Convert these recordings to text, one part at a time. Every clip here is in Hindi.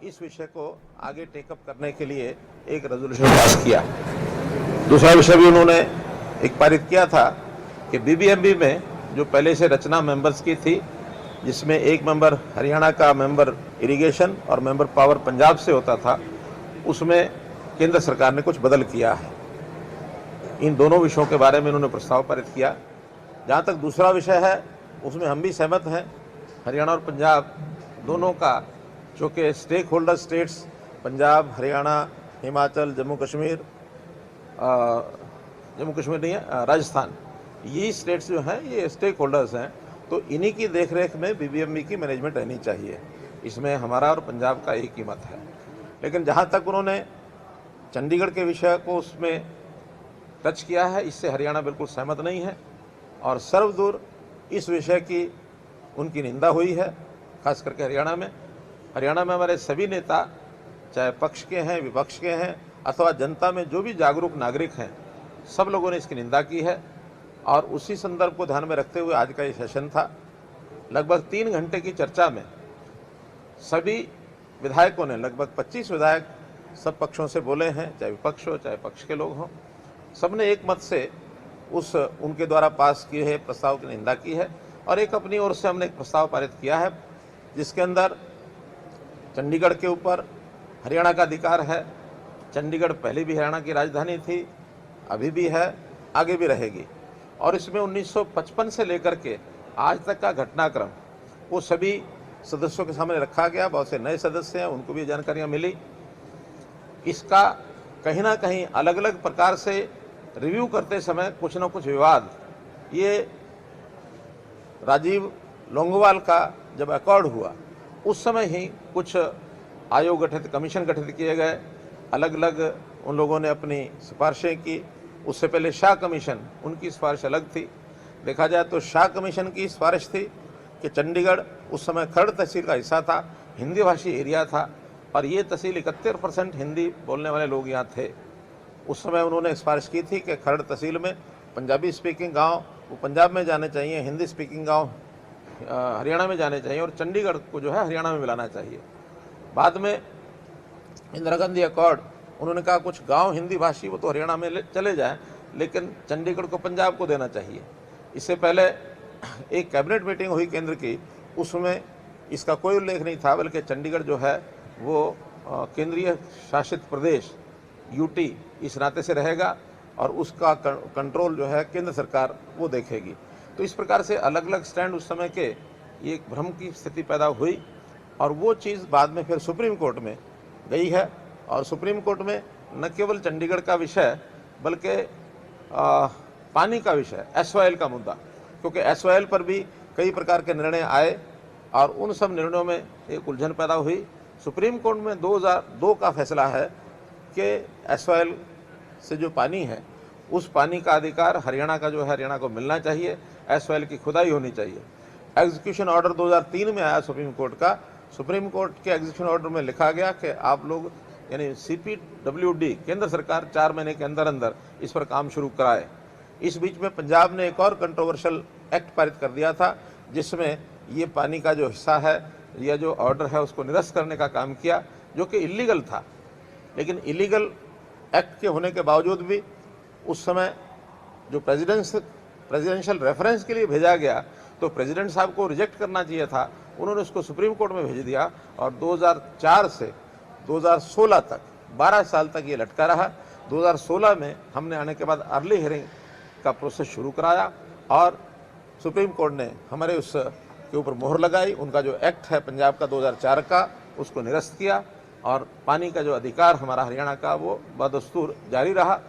इस विषय को आगे टेकअप करने के लिए एक रेजोल्यूशन पास किया। दूसरा विषय भी उन्होंने एक पारित किया था कि बीबीएमबी में जो पहले से रचना मेंबर्स की थी, जिसमें एक मेंबर हरियाणा का मेंबर इरिगेशन और मेंबर पावर पंजाब से होता था, उसमें केंद्र सरकार ने कुछ बदल किया है। इन दोनों विषयों के बारे में उन्होंने प्रस्ताव पारित किया। जहाँ तक दूसरा विषय है, उसमें हम भी सहमत हैं। हरियाणा और पंजाब दोनों का, चूँकि stake holder states Punjab, Haryana, Himachal, Jammu Kashmir नहीं है, राजस्थान, ये स्टेट्स जो हैं ये स्टेक होल्डर्स हैं, तो इन्हीं की देखरेख में बीबीएमबी की मैनेजमेंट रहनी चाहिए। इसमें हमारा और पंजाब का एक ही मत है। लेकिन जहाँ तक उन्होंने चंडीगढ़ के विषय को उसमें टच किया है, इससे हरियाणा बिल्कुल सहमत नहीं है और सर्वदूर इस विषय की उनकी निंदा हुई है। खास करके हरियाणा में हमारे सभी नेता, चाहे पक्ष के हैं, विपक्ष के हैं अथवा जनता में जो भी जागरूक नागरिक हैं, सब लोगों ने इसकी निंदा की है। और उसी संदर्भ को ध्यान में रखते हुए आज का ये सेशन था। लगभग 3 घंटे की चर्चा में सभी विधायकों ने, लगभग 25 विधायक सब पक्षों से बोले हैं, चाहे विपक्ष हो चाहे पक्ष के लोग हों, सबने एक मत से उस उनके द्वारा पास किए हुए प्रस्ताव की निंदा की है। और एक अपनी ओर से हमने एक प्रस्ताव पारित किया है जिसके अंदर चंडीगढ़ के ऊपर हरियाणा का अधिकार है। चंडीगढ़ पहले भी हरियाणा की राजधानी थी, अभी भी है, आगे भी रहेगी। और इसमें 1955 से लेकर के आज तक का घटनाक्रम वो सभी सदस्यों के सामने रखा गया। बहुत से नए सदस्य हैं, उनको भी जानकारियाँ मिली। इसका कहीं ना कहीं अलग अलग प्रकार से रिव्यू करते समय कुछ ना कुछ विवाद, ये राजीव लोंगोवाल का जब अकॉर्ड हुआ उस समय ही कुछ आयोग गठित, कमीशन गठित किए गए, अलग अलग उन लोगों ने अपनी सिफारिशें की। उससे पहले शाह कमीशन, उनकी सिफारिश अलग थी। देखा जाए तो शाह कमीशन की सिफारिश थी कि चंडीगढ़ उस समय खरड़ तहसील का हिस्सा था, हिंदी भाषी एरिया था और ये तहसील 71% हिंदी बोलने वाले लोग यहाँ थे। उस समय उन्होंने सिफारिश की थी कि खरड़ तहसील में पंजाबी स्पीकिंग गांव वो पंजाब में जाने चाहिए, हिंदी स्पीकिंग गांव हरियाणा में जाने चाहिए और चंडीगढ़ को जो है हरियाणा में मिलाना चाहिए। बाद में इंदिरा गांधी अकॉर्ड, उन्होंने कहा कुछ गांव हिंदी भाषी वो तो हरियाणा में चले जाएं, लेकिन चंडीगढ़ को पंजाब को देना चाहिए। इससे पहले एक कैबिनेट मीटिंग हुई केंद्र की, उसमें इसका कोई उल्लेख नहीं था, बल्कि चंडीगढ़ जो है वो केंद्रीय शासित प्रदेश यूटी इस नाते से रहेगा और उसका कंट्रोल जो है केंद्र सरकार वो देखेगी। तो इस प्रकार से अलग अलग स्टैंड उस समय के, ये एक भ्रम की स्थिति पैदा हुई और वो चीज़ बाद में फिर सुप्रीम कोर्ट में गई है। और सुप्रीम कोर्ट में न केवल चंडीगढ़ का विषय बल्कि पानी का विषय, एसवाईएल का मुद्दा, क्योंकि एसवाईएल पर भी कई प्रकार के निर्णय आए और उन सब निर्णयों में एक उलझन पैदा हुई। सुप्रीम कोर्ट में 2002 का फैसला है कि एसवाईएल से जो पानी है उस पानी का अधिकार हरियाणा का जो है हरियाणा को मिलना चाहिए, एसवाईएल की खुदाई होनी चाहिए। एग्जीक्यूशन ऑर्डर 2003 में आया सुप्रीम कोर्ट का। सुप्रीम कोर्ट के एग्जीक्यूशन ऑर्डर में लिखा गया कि आप लोग यानी CPWD केंद्र सरकार 4 महीने के अंदर अंदर इस पर काम शुरू कराए। इस बीच में पंजाब ने एक और कंट्रोवर्शियल एक्ट पारित कर दिया था जिसमें ये पानी का जो हिस्सा है या जो ऑर्डर है उसको निरस्त करने का काम किया, जो कि इलीगल था। लेकिन इलीगल एक्ट के होने के बावजूद भी उस समय जो प्रेसिडेंशियल रेफरेंस के लिए भेजा गया तो प्रेसिडेंट साहब को रिजेक्ट करना चाहिए था, उन्होंने उसको सुप्रीम कोर्ट में भेज दिया और 2004 से 2016 तक 12 साल तक ये लटका रहा। 2016 में हमने आने के बाद अर्ली हियरिंग का प्रोसेस शुरू कराया और सुप्रीम कोर्ट ने हमारे उस के ऊपर मोहर लगाई। उनका जो एक्ट है पंजाब का 2004 का, उसको निरस्त किया और पानी का जो अधिकार हमारा हरियाणा का वो बदस्तूर जारी रहा।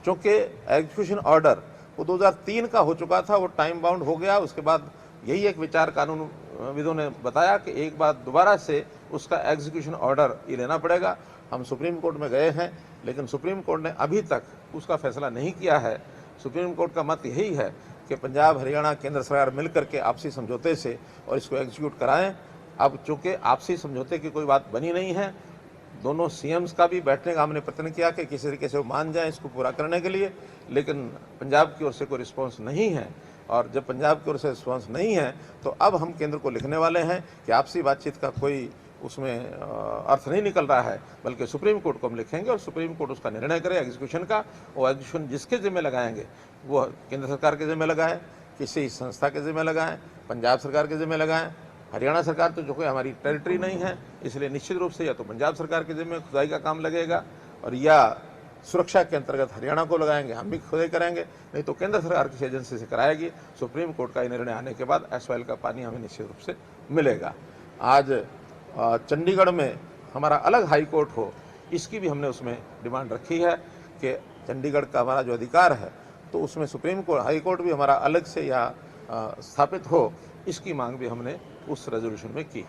चूँकि एग्जीक्यूशन ऑर्डर वो 2003 का हो चुका था, वो टाइम बाउंड हो गया। उसके बाद यही एक विचार कानूनविदों ने बताया कि एक बार दोबारा से उसका एग्जीक्यूशन ऑर्डर ये लेना पड़ेगा। हम सुप्रीम कोर्ट में गए हैं, लेकिन सुप्रीम कोर्ट ने अभी तक उसका फैसला नहीं किया है। सुप्रीम कोर्ट का मत यही है कि पंजाब, हरियाणा, केंद्र सरकार मिलकर के आपसी समझौते से और इसको एग्जीक्यूट कराएं। अब चूँकि आपसी समझौते की कोई बात बनी नहीं है, दोनों सीएम्स का भी बैठने का हमने प्रयत्न किया कि किसी तरीके से वो मान जाएं इसको पूरा करने के लिए, लेकिन पंजाब की ओर से कोई रिस्पॉन्स नहीं है। और जब पंजाब की ओर से रिस्पॉन्स नहीं है तो अब हम केंद्र को लिखने वाले हैं कि आपसी बातचीत का कोई उसमें अर्थ नहीं निकल रहा है, बल्कि सुप्रीम कोर्ट को हम लिखेंगे और सुप्रीम कोर्ट उसका निर्णय करे एग्जीक्यूशन का। और एग्जीक्यूशन जिसके जिम्मे लगाएंगे वो केंद्र सरकार के जिम्मे लगाएं, किसी संस्था के जिम्मे लगाएं, पंजाब सरकार के जिम्मे लगाएं। हरियाणा सरकार तो जो कोई हमारी टेरिटरी नहीं है, इसलिए निश्चित रूप से या तो पंजाब सरकार के जिम्मे खुदाई का काम लगेगा, और या सुरक्षा के अंतर्गत हरियाणा को लगाएंगे, हम भी खुदाई करेंगे, नहीं तो केंद्र सरकार किसी एजेंसी से कराएगी। सुप्रीम कोर्ट का निर्णय आने के बाद एसवाइल का पानी हमें निश्चित रूप से मिलेगा। आज चंडीगढ़ में हमारा अलग हाई कोर्ट हो, इसकी भी हमने उसमें डिमांड रखी है कि चंडीगढ़ का हमारा जो अधिकार है तो उसमें सुप्रीम कोर्ट हाई कोर्ट भी हमारा अलग से यहाँ स्थापित हो, इसकी मांग भी हमने उस रेजोल्यूशन में की।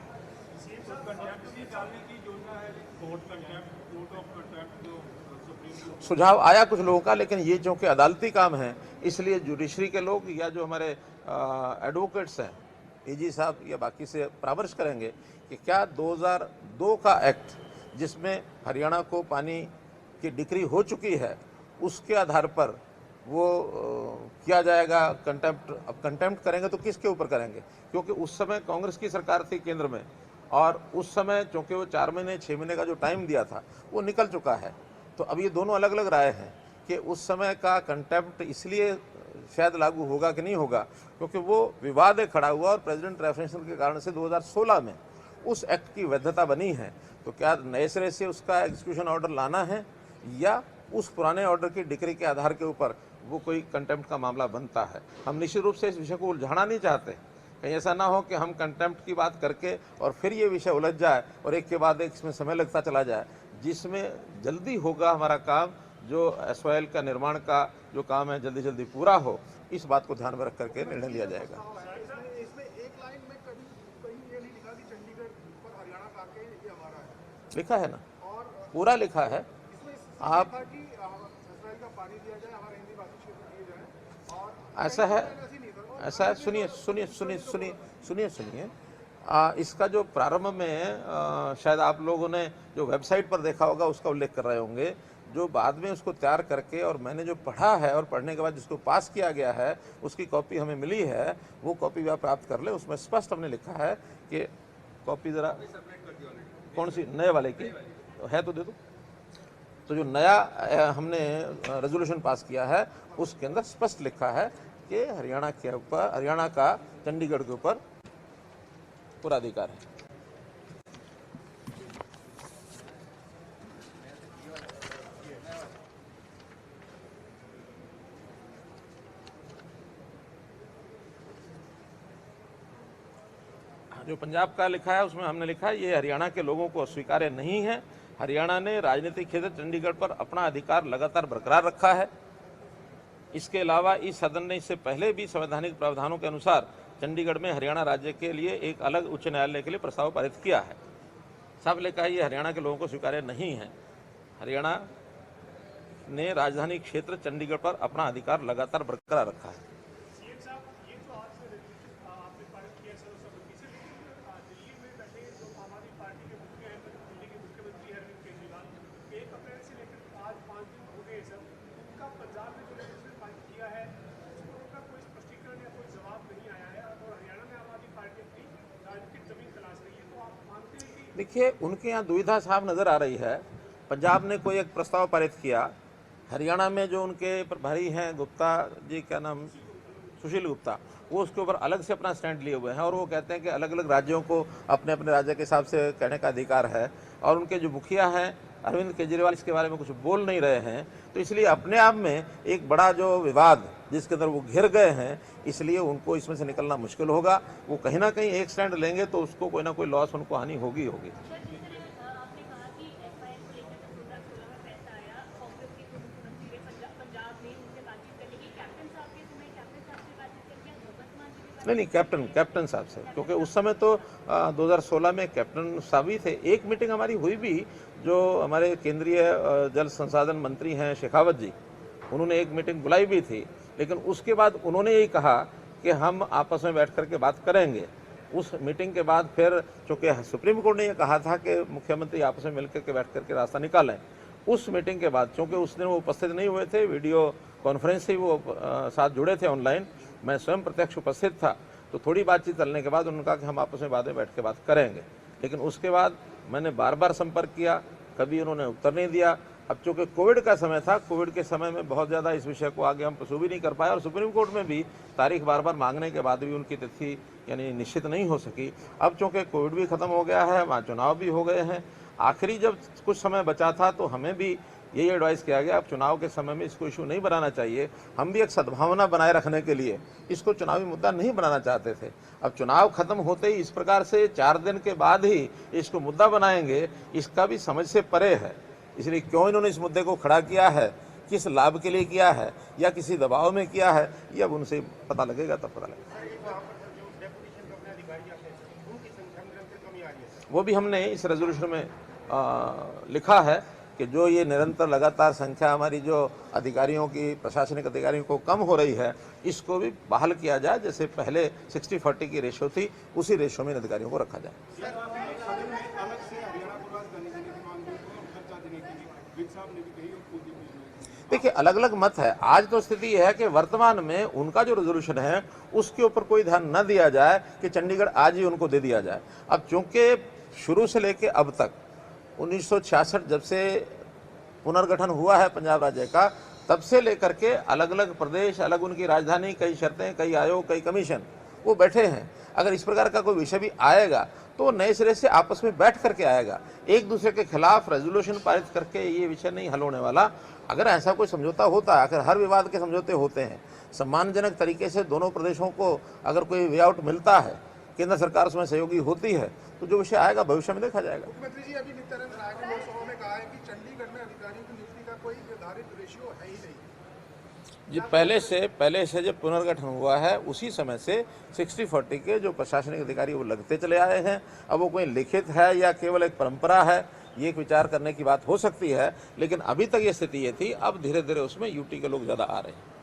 सुझाव आया कुछ लोगों का, लेकिन ये जो कि अदालती काम है इसलिए जुडिशरी के लोग या जो हमारे एडवोकेट्स हैं, एजी साहब या बाकी से परामर्श करेंगे कि क्या 2002 का एक्ट जिसमें हरियाणा को पानी की डिक्री हो चुकी है उसके आधार पर वो किया जाएगा कंटेम्प्ट। अब कंटेम्प्ट करेंगे तो किसके ऊपर करेंगे, क्योंकि उस समय कांग्रेस की सरकार थी केंद्र में, और उस समय चूँकि वो 4 महीने 6 महीने का जो टाइम दिया था वो निकल चुका है। तो अब ये दोनों अलग अलग राय हैं कि उस समय का कंटेम्प्ट इसलिए शायद लागू होगा कि नहीं होगा, क्योंकि वो विवाद खड़ा हुआ और प्रेसिडेंट रेफरेंस के कारण से 2016 में उस एक्ट की वैधता बनी है। तो क्या नए सिरे से उसका एग्जीक्यूशन ऑर्डर लाना है या उस पुराने ऑर्डर की डिक्री के आधार के ऊपर वो कोई कंटेम्प्ट का मामला बनता है। हम निश्चित रूप से इस विषय को उलझाना नहीं चाहते, कहीं ऐसा ना हो कि हम कंटेम्प्ट की बात करके और फिर ये विषय उलझ जाए और एक के बाद एक इसमें समय लगता चला जाए, जिसमें जल्दी होगा हमारा काम, जो एसवाइल का निर्माण का जो काम है जल्दी जल्दी पूरा हो, इस बात को ध्यान में रख करके निर्णय लिया जाएगा। लिखा है ना, पूरा लिखा है। आप ऐसा है, ऐसा है, सुनिए सुनिए सुनिए सुनिए सुनिए सुनिए इसका जो प्रारंभ में शायद आप लोगों ने जो वेबसाइट पर देखा होगा उसका उल्लेख कर रहे होंगे, जो बाद में उसको तैयार करके और मैंने जो पढ़ा है और पढ़ने के बाद जिसको पास किया गया है उसकी कॉपी हमें मिली है, वो कॉपी भी आप प्राप्त कर ले। उसमें स्पष्ट हमने लिखा है कि कॉपी ज़रा कौन सी नए वाले की है तो दे दो। तो जो नया हमने रेजोल्यूशन पास किया है उसके अंदर स्पष्ट लिखा है कि हरियाणा के ऊपर, हरियाणा का चंडीगढ़ के ऊपर पूरा अधिकार है। जो पंजाब का लिखा है उसमें हमने लिखा है ये हरियाणा के लोगों को स्वीकार्य नहीं है। हरियाणा ने राजनीतिक क्षेत्र चंडीगढ़ पर अपना अधिकार लगातार बरकरार रखा है। इसके अलावा इस सदन ने इससे पहले भी संवैधानिक प्रावधानों के अनुसार चंडीगढ़ में हरियाणा राज्य के लिए एक अलग उच्च न्यायालय के लिए प्रस्ताव पारित किया है। साफ लिखा है ये हरियाणा के लोगों को स्वीकार्य नहीं है। हरियाणा ने राजधानी क्षेत्र चंडीगढ़ पर अपना अधिकार लगातार बरकरार रखा है। देखिए, उनके यहाँ दुविधा साफ नज़र आ रही है। पंजाब ने कोई एक प्रस्ताव पारित किया, हरियाणा में जो उनके प्रभारी हैं गुप्ता जी, क्या नाम, सुशील गुप्ता, वो उसके ऊपर अलग से अपना स्टैंड लिए हुए हैं और वो कहते हैं कि अलग अलग राज्यों को अपने अपने राज्य के हिसाब से कहने का अधिकार है। और उनके जो मुखिया हैं अरविंद केजरीवाल इसके बारे में कुछ बोल नहीं रहे हैं। तो इसलिए अपने आप में एक बड़ा जो विवाद जिसके अंदर वो घिर गए हैं, इसलिए उनको इसमें से निकलना मुश्किल होगा। वो कहीं ना कहीं एक स्टैंड लेंगे तो उसको कोई ना कोई लॉस उनको हानि होगी होगी। नहीं, कैप्टन साहब से, क्योंकि उस समय तो 2016 में कैप्टन साहब ही थे। एक मीटिंग हमारी हुई भी, जो हमारे केंद्रीय जल संसाधन मंत्री हैं शेखावत जी, उन्होंने एक मीटिंग बुलाई भी थी, लेकिन उसके बाद उन्होंने यही कहा कि हम आपस में बैठ करके बात करेंगे। उस मीटिंग के बाद फिर चूँकि सुप्रीम कोर्ट ने यह कहा था कि मुख्यमंत्री आपस में मिलकर के बैठ करके रास्ता निकालें, उस मीटिंग के बाद चूँकि उस दिन वो उपस्थित नहीं हुए थे, वीडियो कॉन्फ्रेंस से ही वो साथ जुड़े थे ऑनलाइन, मैं स्वयं प्रत्यक्ष उपस्थित था, तो थोड़ी बातचीत चलने के बाद उन्होंने कहा कि हम आपस में बाद में बैठ के बात करेंगे। लेकिन उसके बाद मैंने बार बार संपर्क किया, कभी उन्होंने उत्तर नहीं दिया। अब चूँकि कोविड का समय था, कोविड के समय में बहुत ज़्यादा इस विषय को आगे हम पुrsue भी नहीं कर पाए और सुप्रीम कोर्ट में भी तारीख बार बार मांगने के बाद भी उनकी तिथि यानी निश्चित नहीं हो सकी। अब चूँकि कोविड भी ख़त्म हो गया है, वहाँ चुनाव भी हो गए हैं, आखिरी जब कुछ समय बचा था तो हमें भी यही एडवाइस किया गया, अब चुनाव के समय में इसको इशू नहीं बनाना चाहिए। हम भी एक सद्भावना बनाए रखने के लिए इसको चुनावी मुद्दा नहीं बनाना चाहते थे। अब चुनाव खत्म होते ही इस प्रकार से 4 दिन के बाद ही इसको मुद्दा बनाएंगे, इसका भी समझ से परे है। इसलिए क्यों इन्होंने इस मुद्दे को खड़ा किया है, किस लाभ के लिए किया है या किसी दबाव में किया है, ये अब उनसे पता लगेगा, तब पता लगेगा। वो भी हमने इस रेजोल्यूशन में लिखा है कि जो ये निरंतर लगातार संख्या हमारी जो अधिकारियों की, प्रशासनिक अधिकारियों को कम हो रही है, इसको भी बहाल किया जाए। जैसे पहले 60-40 की रेशो थी, उसी रेशो में इन अधिकारियों को रखा जाए। देखिए, अलग अलग मत है। आज तो स्थिति यह है कि वर्तमान में उनका जो रेजोल्यूशन है उसके ऊपर कोई ध्यान न दिया जाए कि चंडीगढ़ आज ही उनको दे दिया जाए। अब चूंकि शुरू से लेकर अब तक 1966 जब से पुनर्गठन हुआ है पंजाब राज्य का, तब से लेकर के अलग अलग प्रदेश, अलग उनकी राजधानी, कई शर्तें, कई आयोग, कई कमीशन वो बैठे हैं। अगर इस प्रकार का कोई विषय भी आएगा तो नए सिरे से आपस में बैठ करके आएगा। एक दूसरे के खिलाफ रेजोल्यूशन पारित करके ये विषय नहीं हल होने वाला। अगर ऐसा कोई समझौता होता है, अगर हर विवाद के समझौते होते हैं, सम्मानजनक तरीके से दोनों प्रदेशों को अगर कोई वे आउट मिलता है, केंद्र सरकार उसमें सहयोगी होती है, तो जो विषय आएगा भविष्य में देखा जाएगा। मुख्यमंत्री जी, अभी नित्यानंद राय ने लोकसभा में कहा है कि चंडीगढ़ में अधिकारियों की नियुक्ति का कोई निर्धारित रेशियो है ही नहीं। जी, पहले से जब पुनर्गठन हुआ है उसी समय से 60-40 के जो प्रशासनिक अधिकारी वो लगते चले आए हैं। अब वो कोई लिखित है या केवल एक परंपरा है, ये एक विचार करने की बात हो सकती है, लेकिन अभी तक ये स्थिति ये थी। अब धीरे धीरे उसमें यूटी के लोग ज़्यादा आ रहे हैं।